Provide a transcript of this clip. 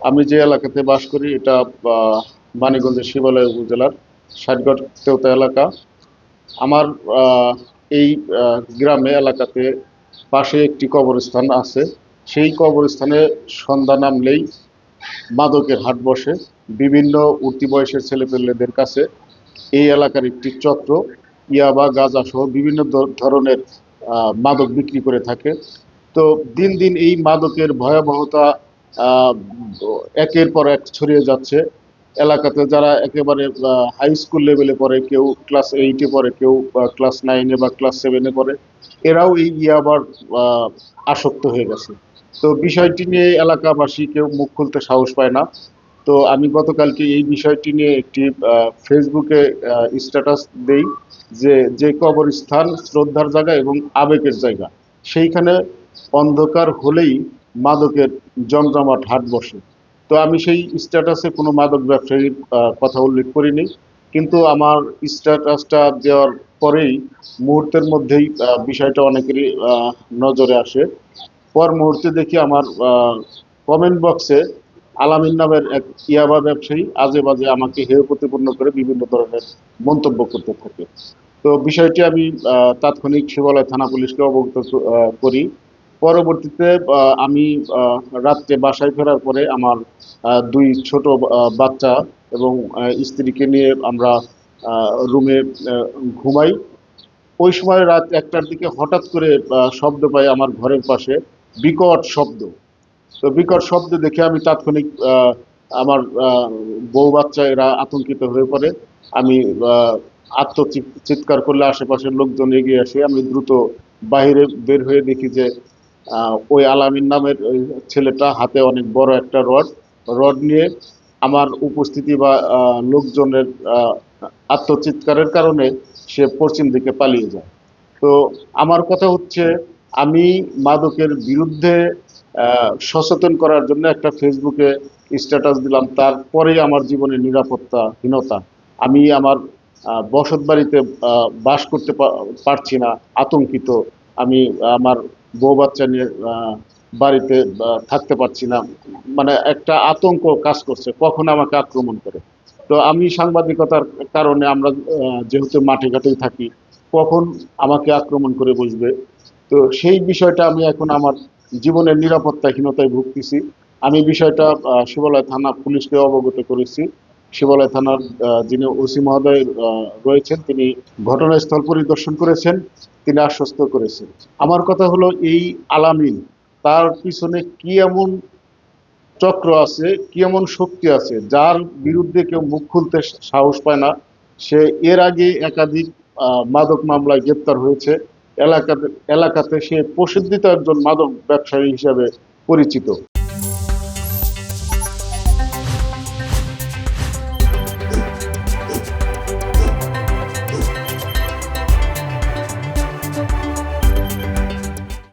আমি যে এলাকাতে বাস করি এটা মানিকগঞ্জের শিবালয় উপজেলার ষাটগড় তেওতা এলাকা। আমার এই গ্রামে এলাকাতে পাশে একটি কবরস্থান আছে। সেই কবরস্থানে সন্ধ্যা নামলেই মাদকের হাট বসে। বিভিন্ন উঠতি বয়সের ছেলেপেলেদের কাছে এই এলাকার একটি চক্র ইয়াবা গাঁজা সহ বিভিন্ন ধরনের মাদক বিক্রি করে থাকে। তো দিন দিন এই মাদকের ভয়াবহতা আহ, একের পর এক ছড়িয়ে যাচ্ছে। এলাকাতে যারা একেবারে হাই স্কুল লেভেলে পড়ে, কেউ ক্লাস 8-এ পড়ে, কেউ ক্লাস 9-এ বা ক্লাস 7-এ পড়ে, এরাও এই ইয়াবার আসক্ত হয়ে গেছে। তো বিষয়টি নিয়ে এলাকাবাসী কেউ মুখ খুলতে সাহস পায় না। তো আমি গতকালকে এই বিষয়টি নিয়ে একটি ফেসবুকে স্ট্যাটাস দেই যে যে কবরস্থান শ্রদ্ধার জায়গা এবং আবেগের জায়গা, সেইখানে অন্ধকার হলেই মাদকের জমজমাট হাট বসে। তো আমি সেই স্ট্যাটাসে কোনো মাদক ব্যবসায়ীর কথা উল্লেখ করিনি, কিন্তু আমার স্ট্যাটাসটা দেওয়ার পরেই মুহূর্তের মধ্যেই বিষয়টা অনেকেরই নজরে আসে। পর মুহূর্তে দেখি আমার কমেন্ট বক্সে আলামিন নামের এক ইয়াবা ব্যবসায়ী আজে বাজে আমাকে হেয় প্রতিপন্ন করে বিভিন্ন ধরনের মন্তব্য করতে থাকে। তো বিষয়টি আমি তাৎক্ষণিক শিবালয় থানা পুলিশকে অবগত করি। পরবর্তীতে আমি রাত্রে বাসায় ফেরার পরে আমার দুই ছোট বাচ্চা এবং স্ত্রীকে নিয়ে আমরা রুমে ঘুমাই। ওই সময় রাত 1টার দিকে হঠাৎ করে শব্দ পাই আমার ঘরের পাশে, বিকট শব্দ। তো বিকট শব্দ দেখে আমি তাৎক্ষণিক আমার বউ বাচ্চা এরা আতঙ্কিত হয়ে পড়ে। আমি চিৎকার করলে আশেপাশের লোকজন এগিয়ে আসে। আমি দ্রুত বাইরে বের হয়ে দেখি যে ওই আলামিন নামের ওই ছেলেটা হাতে অনেক বড় একটা রড রড নিয়ে আমার উপস্থিতি বা লোকজনের আত্মচিৎকারের কারণে সে পশ্চিম দিকে পালিয়ে যায়। তো আমার কথা হচ্ছে, আমি মাদকের বিরুদ্ধে সচেতন করার জন্য একটা ফেসবুকে স্ট্যাটাস দিলাম, তারপরেই আমার জীবনে নিরাপত্তাহীনতা। আমি আমার বসত বাড়িতে বাস করতে পারছি না, আতঙ্কিত। আমি আমার বউ বাচ্চা নিয়ে বাড়িতে থাকতে পারছি না। মানে একটা আতঙ্ক কাজ করছে কখন আমাকে আক্রমণ করে। তো আমি সাংবাদিকতার কারণে আমরা যেহেতু মাঠে ঘাটেই থাকি, কখন আমাকে আক্রমণ করে বসবে। তো সেই বিষয়টা আমি এখন আমার জীবনের নিরাপত্তাহীনতায় ভুগতেছি। আমি বিষয়টা শিবালয় থানা পুলিশকে অবগত করেছি। শিবালয় থানার যিনি ওসি মহোদয় রয়েছেন, তিনি ঘটনাস্থল পরিদর্শন করেছেন, তিনি আশ্বস্ত করেছেন। আমার কথা হলো, এই আলামিন, তার পিছনে কি এমন চক্র আছে, কি এমন শক্তি আছে যার বিরুদ্ধে কেউ মুখ খুলতে সাহস পায় না। সে এর আগে একাধিক মাদক মামলায় গ্রেপ্তার হয়েছে। এলাকাতে এলাকাতে সে প্রসিদ্ধিত একজন মাদক ব্যবসায়ী হিসাবে পরিচিত।